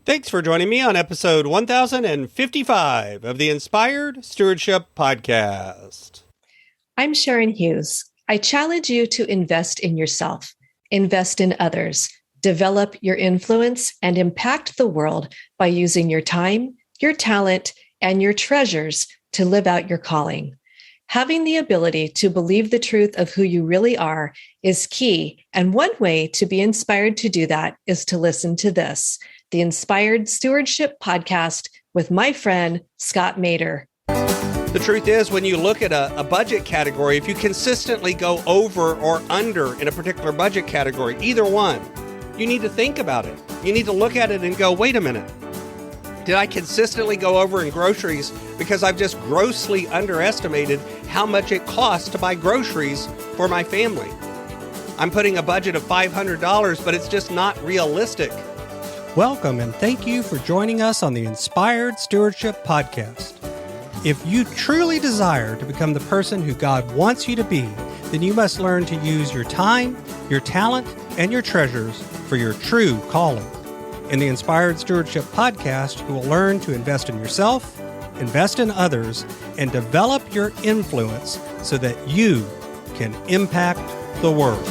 Thanks for joining me on episode 1055 of the Inspired Stewardship Podcast. I'm Sharon Hughes. I challenge you to invest in yourself, invest in others, develop your influence, and impact the world by using your time, your talent, and your treasures to live out your calling. Having the ability to believe the truth of who you really are is key, and one way to be inspired to do that is to listen to this, the Inspired Stewardship Podcast with my friend, Scott Mader. The truth is, when you look at a budget category, if you consistently go over or under in a particular budget category, either one, you need to think about it. You need to look at it and go, wait a minute. Did I consistently go over in groceries because I've just grossly underestimated how much it costs to buy groceries for my family? I'm putting a budget of $500, but it's just not realistic. Welcome and thank you for joining us on the Inspired Stewardship Podcast. If you truly desire to become the person who God wants you to be, then you must learn to use your time, your talent, and your treasures for your true calling. In the Inspired Stewardship Podcast, you will learn to invest in yourself, invest in others, and develop your influence so that you can impact the world.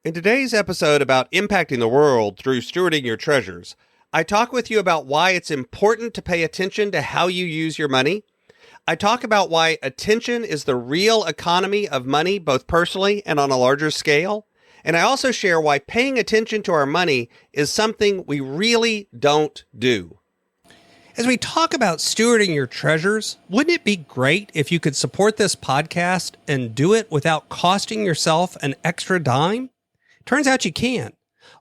In today's episode about impacting the world through stewarding your treasures, I talk with you about why it's important to pay attention to how you use your money. I talk about why attention is the real economy of money, both personally and on a larger scale. And I also share why paying attention to our money is something we really don't do. As we talk about stewarding your treasures, wouldn't it be great if you could support this podcast and do it without costing yourself an extra dime? Turns out you can.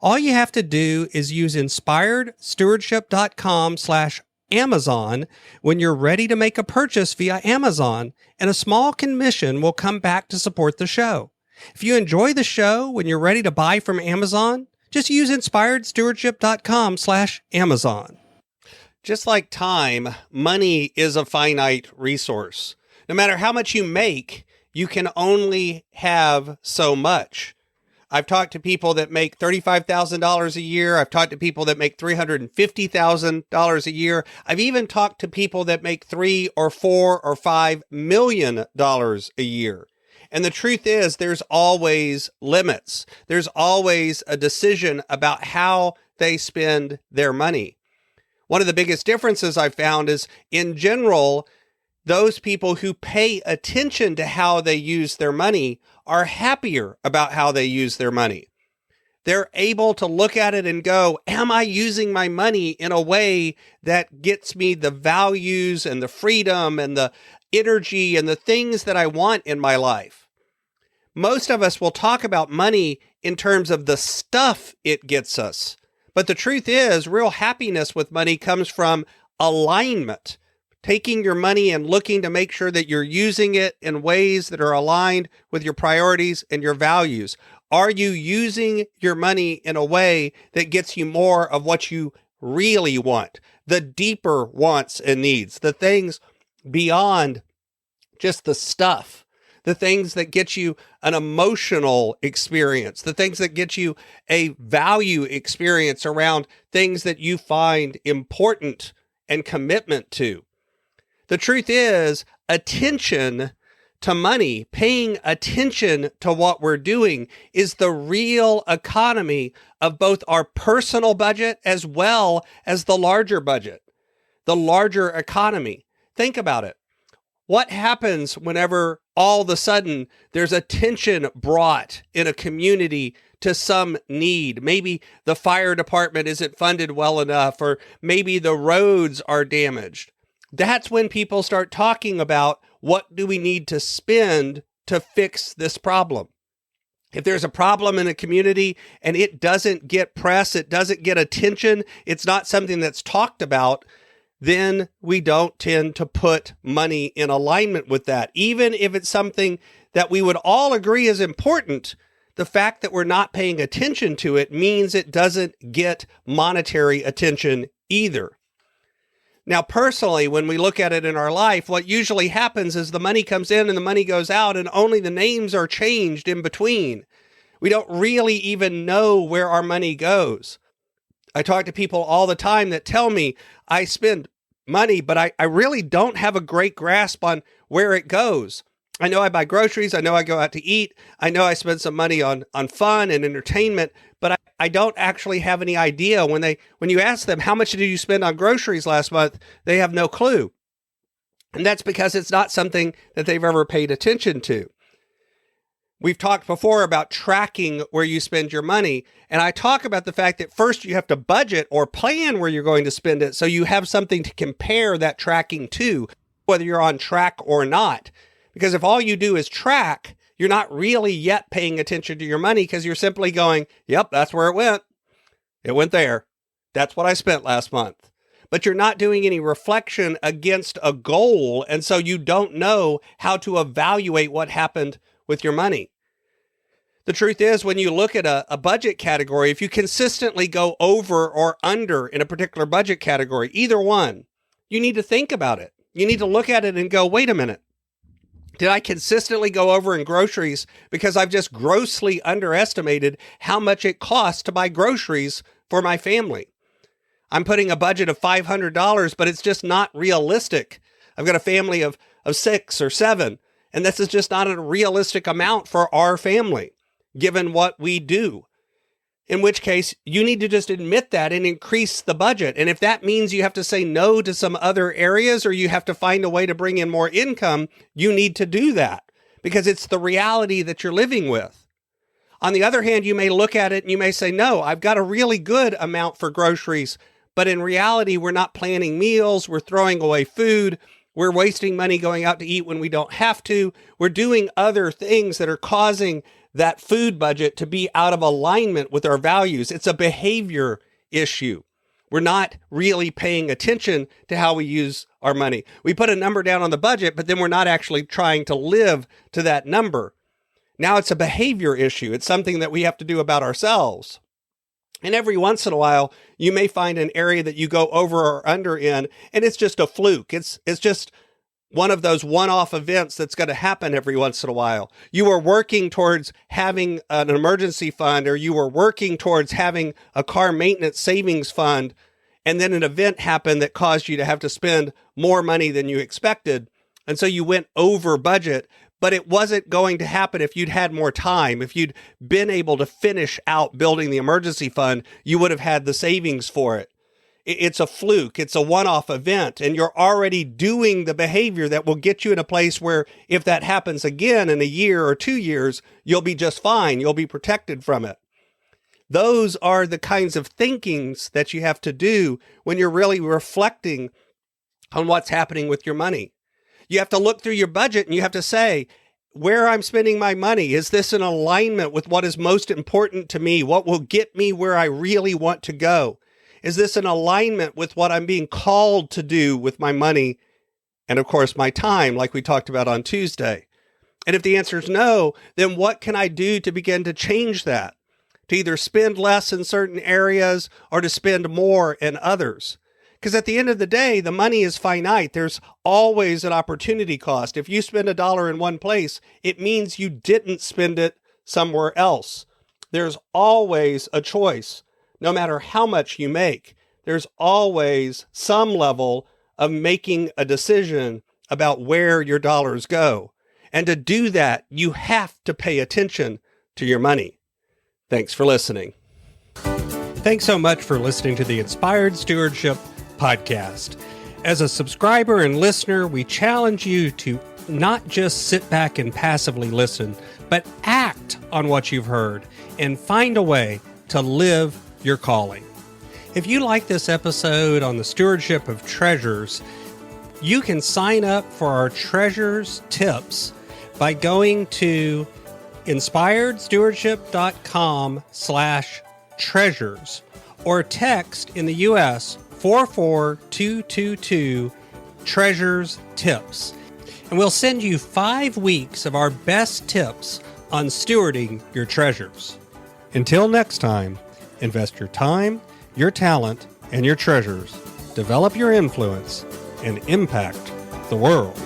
All you have to do is use inspiredstewardship.com/Amazon when you're ready to make a purchase via Amazon, and a small commission will come back to support the show. If you enjoy the show when you're ready to buy from Amazon, just use inspiredstewardship.com/Amazon. Just like time, money is a finite resource. No matter how much you make, you can only have so much. I've talked to people that make $35,000 a year. I've talked to people that make $350,000 a year. I've even talked to people that make $3 or $4 or $5 million a year. And the truth is, there's always limits. There's always a decision about how they spend their money. One of the biggest differences I've found is, in general, those people who pay attention to how they use their money are happier about how they use their money. They're able to look at it and go, am I using my money in a way that gets me the values and the freedom and the energy and the things that I want in my life? Most of us will talk about money in terms of the stuff it gets us. But the truth is, real happiness with money comes from alignment. Taking your money and looking to make sure that you're using it in ways that are aligned with your priorities and your values. Are you using your money in a way that gets you more of what you really want? The deeper wants and needs, the things beyond just the stuff, the things that get you an emotional experience, the things that get you a value experience around things that you find important and commitment to. The truth is, attention to money, paying attention to what we're doing, is the real economy of both our personal budget as well as the larger budget, the larger economy. Think about it. What happens whenever all of a sudden there's attention brought in a community to some need? Maybe the fire department isn't funded well enough, or maybe the roads are damaged. That's when people start talking about, what do we need to spend to fix this problem? If there's a problem in a community and it doesn't get press, it doesn't get attention, it's not something that's talked about, then we don't tend to put money in alignment with that. Even if it's something that we would all agree is important, the fact that we're not paying attention to it means it doesn't get monetary attention either. Now, personally, when we look at it in our life, what usually happens is the money comes in and the money goes out, and only the names are changed in between. We don't really even know where our money goes. I talk to people all the time that tell me I spend money, but I really don't have a great grasp on where it goes. I know I buy groceries. I know I go out to eat. I know I spend some money on fun and entertainment, but I don't actually have any idea. When you ask them, how much did you spend on groceries last month? They have no clue. And that's because it's not something that they've ever paid attention to. We've talked before about tracking where you spend your money. And I talk about the fact that first you have to budget or plan where you're going to spend it so you have something to compare that tracking to, whether you're on track or not. Because if all you do is track, you're not really yet paying attention to your money because you're simply going, yep, that's where it went. It went there. That's what I spent last month. But you're not doing any reflection against a goal. And so you don't know how to evaluate what happened with your money. The truth is, when you look at a budget category, if you consistently go over or under in a particular budget category, either one, you need to think about it. You need to look at it and go, wait a minute. Did I consistently go over in groceries because I've just grossly underestimated how much it costs to buy groceries for my family? I'm putting a budget of $500, but it's just not realistic. I've got a family of 6 or 7, and this is just not a realistic amount for our family, given what we do. In which case, you need to just admit that and increase the budget. And if that means you have to say no to some other areas or you have to find a way to bring in more income, you need to do that because it's the reality that you're living with. On the other hand, you may look at it and you may say, no, I've got a really good amount for groceries, but in reality, we're not planning meals. We're throwing away food. We're wasting money going out to eat when we don't have to. We're doing other things that are causing that food budget to be out of alignment with our values. It's a behavior issue. We're not really paying attention to how we use our money. We put a number down on the budget, but then we're not actually trying to live to that number. Now it's a behavior issue. It's something that we have to do about ourselves. And every once in a while, you may find an area that you go over or under in, and it's just a fluke. It's just one of those one-off events that's going to happen every once in a while. You were working towards having an emergency fund, or you were working towards having a car maintenance savings fund, and then an event happened that caused you to have to spend more money than you expected. And so you went over budget, but it wasn't going to happen if you'd had more time. If you'd been able to finish out building the emergency fund, you would have had the savings for it. It's a fluke. It's a one-off event, and you're already doing the behavior that will get you in a place where if that happens again in a year or 2 years, you'll be just fine. You'll be protected from it. Those are the kinds of thinkings that you have to do when you're really reflecting on what's happening with your money. You have to look through your budget and you have to say, where I'm spending my money, is this in alignment with what is most important to me? What will get me where I really want to go? Is this in alignment with what I'm being called to do with my money and, of course, my time, like we talked about on Tuesday? And if the answer is no, then what can I do to begin to change that? To either spend less in certain areas or to spend more in others? Because at the end of the day, the money is finite. There's always an opportunity cost. If you spend $1 in one place, it means you didn't spend it somewhere else. There's always a choice. No matter how much you make, there's always some level of making a decision about where your dollars go. And to do that, you have to pay attention to your money. Thanks for listening. Thanks so much for listening to the Inspired Stewardship podcast. As a subscriber and listener, we challenge you to not just sit back and passively listen, but act on what you've heard and find a way to live your calling. If you like this episode on the stewardship of treasures, you can sign up for our treasures tips by going to inspiredstewardship.com/treasures or text in the U.S. 44222 treasures tips. And we'll send you 5 weeks of our best tips on stewarding your treasures. Until next time, invest your time, your talent, and your treasures. Develop your influence and impact the world.